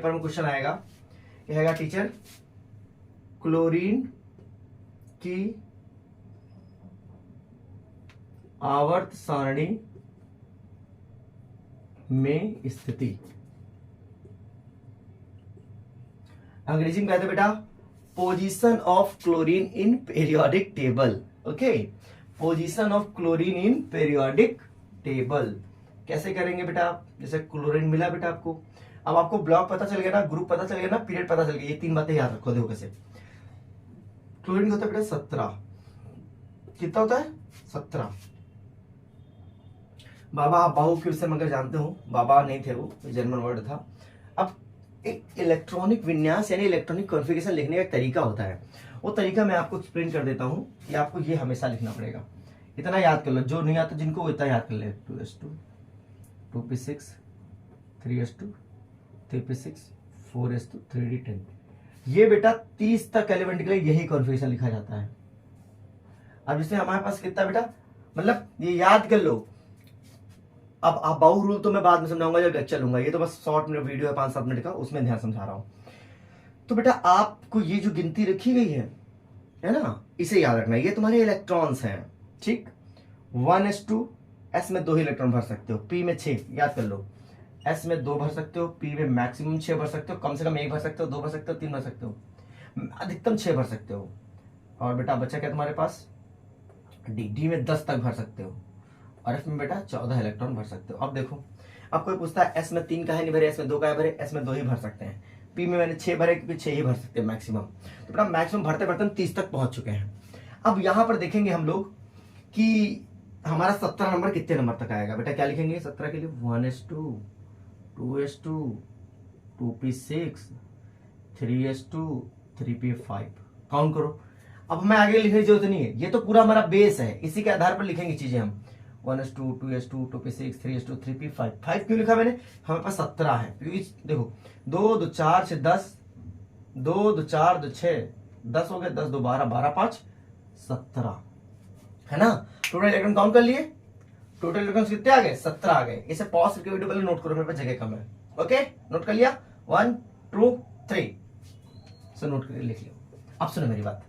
Paper में question आएगा, क्या आएगा टीचर, क्लोरीन की आवर्त सारणी में स्थिति। अंग्रेजी में कहते बेटा position of chlorine in periodic table. Okay, position of chlorine in periodic table कैसे करेंगे बेटा आप, जैसे क्लोरीन मिला बेटा आपको, अब आपको ब्लॉक पता चल गया ना, ग्रुप पता चल गया ना, पीरियड पता चल गया, ये 3 बातें याद रखो। देखो कैसे क्लोरीन होता है बेटा 17, कितना होता है 17। बाबा बाहु के विषय में अगर जानते हो, बाबा नहीं थे वो जर्मन वर्ड था। अब एक इलेक्ट्रॉनिक विन्यास यानी इलेक्ट्रॉनिक कॉन्फ़िगरेशन लिखने का एक तरीका होता है, वो तरीका मैं आपको एक्सप्लेन कर देता हूं कि आपको ये हमेशा लिखना पड़ेगा। इतना याद कर लो, जो नहीं आता जिनको वो इतना याद कर ले। 2s2 2p6 3s2 3p6 4s2 3d10। ये बेटा 30 तक एलिमेंट के लिए यही कॉन्फ़िगरेशन लिखा जाता है। अब जैसे हमारे पास कितना बेटा, मतलब ये याद कर लो। अब आप बाहु रूल तो मैं बाद में समझाऊंगा जब लेक्चर लूंगा, ये तो बस शॉर्ट में वीडियो है 5-7 मिनट का, उसमें ध्यान समझा रहा हूं। तो बेटा आपको ये जो गिनती रखी गई है ना, इसे याद रखना, ये तुम्हारे इलेक्ट्रॉन्स हैं, ठीक। 1s2 s में 2 ही इलेक्ट्रॉन भर सकते हो, p में 6, याद कर लो। s में 2 भर सकते हो, p में मैक्सिमम 6 भर सकते हो, कम से कम 1 भर सकते हो, 2 भर सकते हो, 3 भर सकते हो, अधिकतम 6 भर सकते हो। और बेटा बच्चा क्या तुम्हारे पास, डी में 10 तक भर सकते हो, और एफ में बेटा 14 इलेक्ट्रॉन भर सकते हो। अब देखो, अब कोई पूछता है एस में 3 का है नहीं भरे, एस में 2 का है भरे, एस में 2 ही भर सकते हैं, पी में मैंने 6 भरे क्योंकि 6 ही भर सकते हैं मैक्सिमम। तो बेटा मैक्सिमम भरते भरते हम 30 तक पहुंच चुके हैं। अब यहां पर देखेंगे हम लोग कि हमारा 17 नंबर कितने नंबर तक आएगा। बेटा क्या लिखेंगे 17 के लिए, 1s2 2s2 2p6 3s2 3p5, count करो। अब हमें आगे लिखने की जरूरत नहीं है, ये तो पूरा हमारा बेस है, इसी के आधार पर लिखेंगे चीजें हम। 1s2 2s2 2p6 3s2 3p5। 5 क्यों लिखा मैंने, हमारे पास 17 है, क्योंकि देखो 2 2 4 6 10, 2 2 4 2 6 10 हो गए, 10 2 12 12 5 17 है ना। टोटल इलेक्ट्रॉन काउंट कर लिए, टोटल इलेक्ट्रॉन कितने आ गए, 17 आ गए। इसे पॉज करके वीडियो पहले नोट करो, मेरे पास जगह कम है। ओके, नोट कर लिया, 1 2 3 से नोट करके लिख लिया। अब सुनो मेरी बात,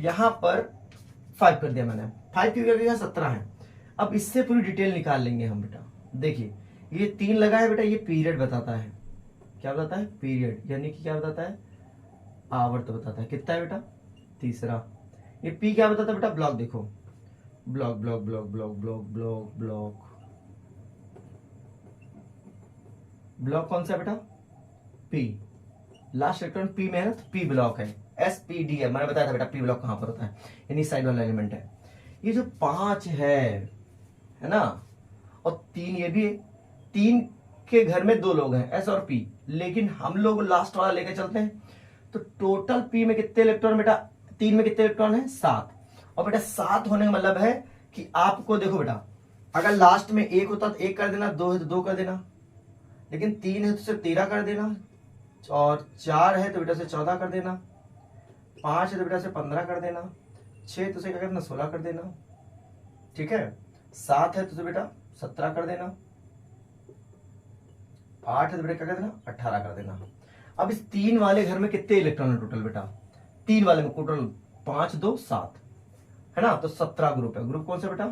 यहां पर 5 कर दिया मैंने, 5 क्यों कर 17 है। अब इससे पूरी डिटेल निकाल लेंगे हम बेटा। देखिए ये 3 लगा है बेटा, ये पीरियड बताता है, क्या बताता है, पीरियड, यानी कि क्या बताता है, आवर्त बताता है। कितना है बेटा, तीसरा। ये पी क्या बताता है बेटा, ब्लॉक। देखो block block block block block block block, block कौन सा है बेटा, पी। लास्ट इलेक्ट्रॉन पी में है ना, तो पी ब्लॉक है, SPD है। मैंने बताया था बेटा पी ब्लॉक कहां पर होता है, यानी साइड वाला एलिमेंट है। ये जो 5 है ना, और 3 ये भी है। 3 के घर में 2 लोग हैं, S और P, लेकिन हम लोग लास्ट वाला लेके चलते हैं। तो टोटल P में कितने इलेक्ट्रॉन बेटा, 3 में कितने इलेक्ट्रॉन है, 7। और बेटा 7 होने का मतलब है कि आपको देखो बेटा, अगर लास्ट में 1 होता तो 1 कर देना, 2 है तो 2 कर देना, लेकिन 3 है तो सिर्फ 13 कर देना, और 4 है तो बेटा से 14 कर देना, 5 है तो बेटा से 15 कर देना, 6 तो से क्या करना, 16 कर देना, ठीक है। 7 है तो बेटा 17 कर देना, 8 है तो बेटा क्या कर देना, 18 कर देना। अब इस 3 वाले घर में कितने इलेक्ट्रॉन है टोटल बेटा, 3 वाले में टोटल 5 2 7 है ना, तो 17 ग्रुप है। ग्रुप कौन सा बेटा,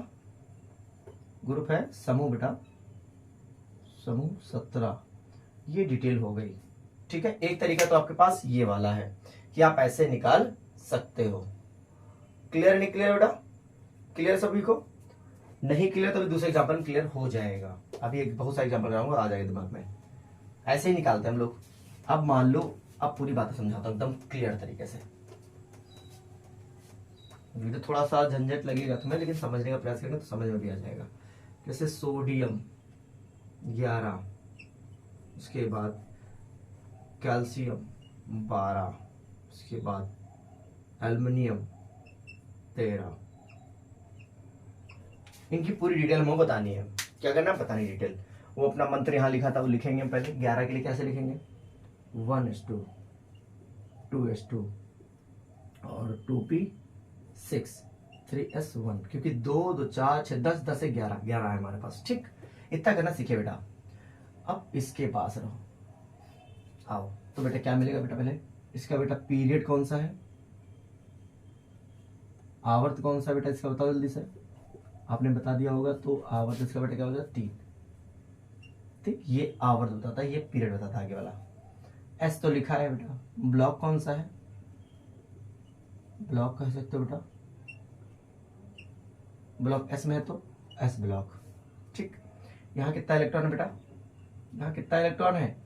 ग्रुप है समूह बेटा, समूह 17। ये डिटेल हो गई, ठीक है। एक तरीका तो आपके पास ये वाला है कि आप ऐसे निकाल सकते हो। क्लियर नहीं क्लियर बेटा, क्लियर सभी को, नहीं क्लियर तो दूसरे एग्जाम्पल क्लियर हो जाएगा। अभी एक बहुत सारे एग्जाम्पल कराऊंगा, आ जाएगा दिमाग में। ऐसे ही निकालते हैं हम लोग। अब मान लो, अब पूरी बातें समझाता हूं एकदम क्लियर तरीके से। वीडियो थोड़ा सा झंझट लगेगा तुम्हें, लेकिन समझने का प्रयास करेंगे तो समझ में भी आ जाएगा। जैसे सोडियम 11, उसके बाद कैल्शियम 12, उसके बाद एल्युमिनियम 13। इनकी पूरी डिटेल हमें बतानी है। क्या करना है, बतानी डिटेल। वो अपना मंत्र यहां लिखा था, वो लिखेंगे हम पहले। 11 के लिए कैसे लिखेंगे, 1s2 2s2 और 2p6 3s1, क्योंकि 2 2 4 6 10 10 से 11 11 है हमारे पास, ठीक। इतना करना सीखे बेटा। अब इसके पास रहो, आओ। तो बेटा क्या मिलेगा बेटा, पहले इसका बेटा पीरियड कौन सा है, आवर्त कौन सा बेटा इसका बताओ जल्दी से, आपने बता दिया होगा। तो आवर्त इसका बेटा क्या हो जाएगा 3। ठीक, ये आवर्त बताता है, ये पीरियड बताता है आगे वाला। एस तो लिखा है बेटा, ब्लॉक कौन सा है, ब्लॉक कह सकते हो बेटा, ब्लॉक एस में है तो एस ब्लॉक। ठीक, यहाँ कितना इलेक्ट्रॉन है बेटा, यहाँ कितना इलेक्ट्रॉन है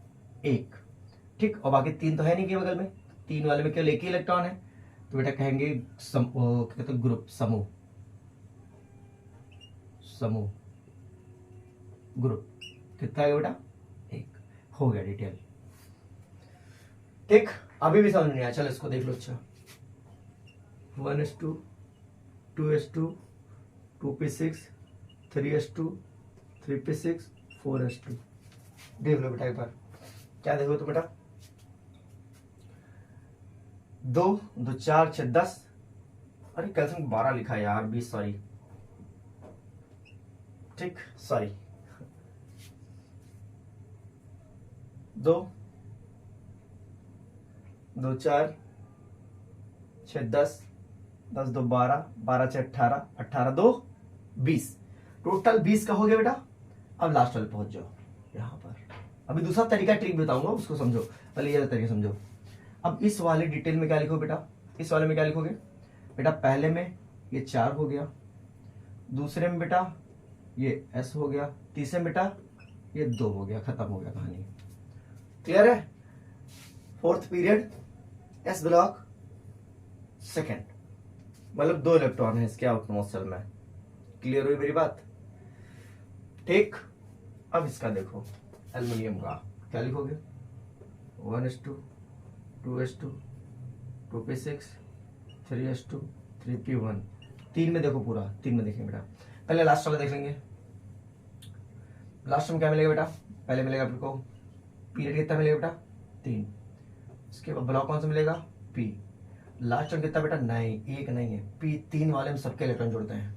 1। ठीक, और बाकी 3 तो है नहीं के बगल में, 3 वाले में केवल 1 ही इलेक्ट्रॉन है। तो बेटा कहेंगे क्या कहते हैं ग्रुप, समूह, समूह ग्रुप। कितना है बेटा 1। हो गया डिटेल। ठीक, अभी भी समझ नहीं आया, चलो इसको देख लो। अच्छा 1s2 2s2 2p6 3s2 3p6 4s2। देख लो बेटा एक बार, क्या देखो तो बेटा 2 2 4 6 10, अरे कैल्शियम 12 लिखा है यार, 20 सॉरी। ठीक सॉरी, 2 2 4 6 10 10 2 12 12 6 18 18 2 20, टोटल 20 का हो गया बेटा। अब लास्ट वाले पहुंच जाओ यहाँ पर। अभी दूसरा तरीका ट्रिक बताऊंगा, उसको समझो, पहले ये तरीका समझो। अब इस वाले डिटेल में क्या लिखो बेटा, इस वाले में क्या लिखोगे बेटा, पहले में ये 4 हो गया, दूसरे में बेटा ये S हो गया, तीसरे में बेटा ये 2 हो गया, खत्म हो गया कहानी। क्लियर है? Fourth period S block second, मतलब 2 इलेक्ट्रॉन है इसके आउटमोस्ट शेल में। क्लियर हुई मेरी बात? ठीक, अब इसका देखो एल्युमिनियम का क्या लिखोगे, 1s2 2s2 2p6 3s2 3p1। 3 में देखो, पूरा 3 में देखेंगे बेटा। पहले लास्ट वाला देख लेंगे, लास्ट में क्या मिलेगा बेटा, पहले मिलेगा आपको पीरियड कितना मिलेगा बेटा 3, उसके बाद ब्लॉक कौन सा मिलेगा P, लास्ट में कितना बेटा नहीं, 1 नहीं है, P 3 वाले में सबके इलेक्ट्रॉन जुड़ते हैं।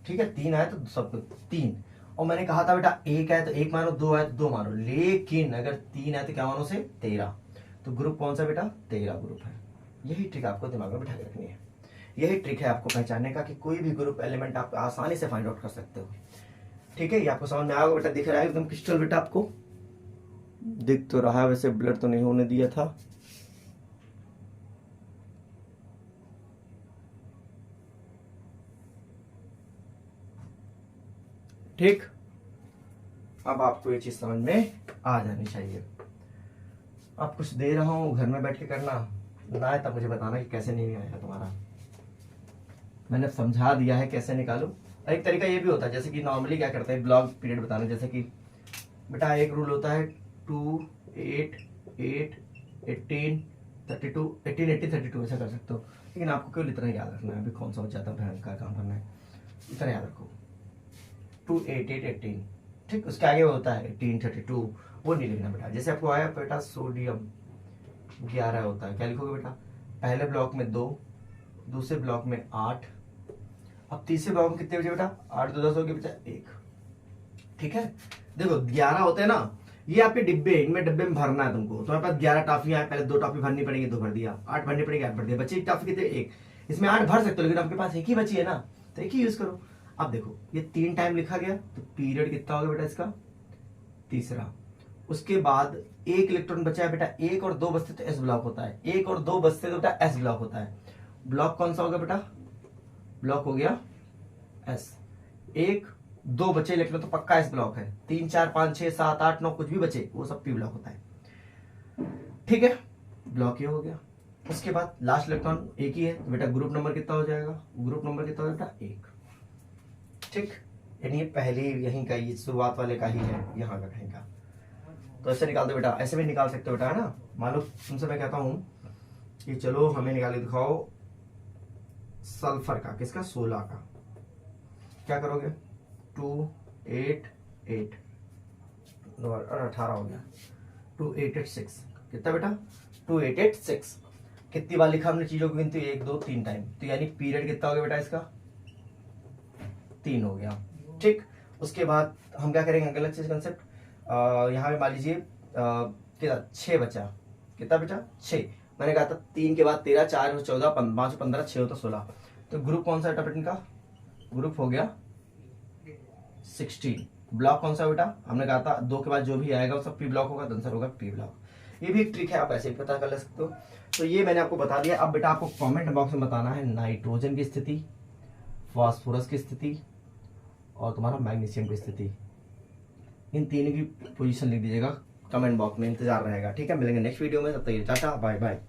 ठीक है, 3 आए तो सब 3, और मैंने कहा था बेटा 1 आए तो 1 मानो, 2 आए तो 2 मानो, लेकिन अगर 3 आए तो क्या मानो से 13। तो ग्रुप कौन सा बेटा 13 ग्रुप है। यही ट्रिक आपको दिमाग में बिठा के रखनी है, यही ट्रिक है आपको पहचानने का कि कोई भी ग्रुप एलिमेंट आप आसानी से फाइंड आउट कर सकते हो। ठीक है, ये आपको समझ में आएगा बेटा, दिख रहा है एकदम क्रिस्टल बेटा, आपको दिख तो रहा है, वैसे ब्लर तो नहीं होने दिया था। ठीक, अब आपको ये चीज समझ में आ जानी चाहिए। आप कुछ दे रहा हूं, घर में बैठ के करना ना है तब मुझे बताना कि कैसे नहीं आया तुम्हारा। मैंने समझा दिया है कैसे निकालो। एक तरीका ये भी होता है, जैसे कि नॉर्मली क्या करते हैं ब्लॉक पीरियड बताना, जैसे कि बेटा एक रूल होता है 2 8 8 18 32 18 80 32, ऐसा कर सकते हो। लेकिन आपको केवल इतना याद रखना है, अभी कौन सा हो जाता है भयंकर काम करना है, इतना याद रखो 2 8 8 18। ठीक, उसके आगे होता है 18 32, वो नहीं लिखना बेटा। जैसे आपको आया बेटा सोडियम 11 होता है, क्या लिखोगे बेटा, पहले ब्लॉक में 2, दूसरे ब्लॉक में 8, अब तीसरे ब्लॉक में कितने बचे बेटा 8 2 10 हो गए बेटा 1। ठीक है, देखो 11 होते हैं ना, ये आपके डिब्बे, इनमें डिब्बे में भरना है तुमको। तुम्हारे पास 11 टॉफियां हैं, पहले 2 टॉफी भरनी पड़ेगी, 2 भर दिया, 8 भरनी पड़ेगी, 8 भर दिया, बची 1 टॉफी कितने 1। इसमें 8 भर सकते हो, लेकिन आपके पास 1 ही बची है ना, तो 1 ही यूज करो। अब देखो ये 3 टाइम लिखा गया, तो पीरियड कितना होगा बेटा इसका तीसरा। उसके बाद 1 इलेक्ट्रॉन बचा है बेटा, 1 और 2 बचते तो एस ब्लॉक होता है, 1 और 2 बचते तो बेटा एस ब्लॉक होता है। ब्लॉक कौन सा होगा बेटा, ब्लॉक हो गया एस। 1 2 बचे इलेक्ट्रॉन तो पक्का एस ब्लॉक है, 3 4 5 6 7 8 9 कुछ भी बचे वो सब पी ब्लॉक होता है। ठीक है, ब्लॉक ये हो गया। उसके बाद लास्ट इलेक्ट्रॉन 1 ही है, तो बेटा ग्रुप नंबर कितना हो जाएगा, ग्रुप नंबर कितना हो बेटा 1। ठीक, यानी पहले यहीं का, ये शुरुआत वाले का ही है, यहाँ का कहीं का। तो ऐसे निकाल दो बेटा, ऐसे भी निकाल सकते हो बेटा, है ना। मान लो तुमसे मैं कहता हूं कि चलो हमें निकाल के दिखाओ सल्फर का, किसका 16 का, क्या करोगे 2 8 8 18 हो गया, 2 8 8 6 कितना बेटा 2 8 8 6। कितनी बार लिखा हमने चीजों की गिनती 1 2 3 टाइम, तो यानी पीरियड कितना हो गया बेटा इसका 3 हो गया। ठीक, उसके बाद हम क्या करेंगे, गलत चीज कंसेप्ट, यहाँ पे मान लीजिए कितना 6 बचा, कितना बेटा 6। मैंने कहा था 3 के बाद 13, 4 और 14, 5 15, 6 होता 16। तो ग्रुप कौन सा बेटा प्रोटीन का? ग्रुप हो गया 16। ब्लॉक कौन सा बेटा? हमने कहा था 2 के बाद जो भी आएगा वो सब पी ब्लॉक होगा, तो आंसर होगा पी ब्लॉक। ये भी एक ट्रिक है, आप ऐसे ही पता कर ले सकते हो। तो ये मैंने आपको बता दिया। अब बेटा आपको कमेंट बॉक्स में बताना है नाइट्रोजन की स्थिति, फास्फोरस की स्थिति और तुम्हारा मैग्नीशियम की स्थिति। इन तीनों की पोजीशन लिख दीजिएगा कमेंट बॉक्स में, इंतजार रहेगा। ठीक है, मिलेंगे नेक्स्ट वीडियो में, तब तक टाटा बाय बाय।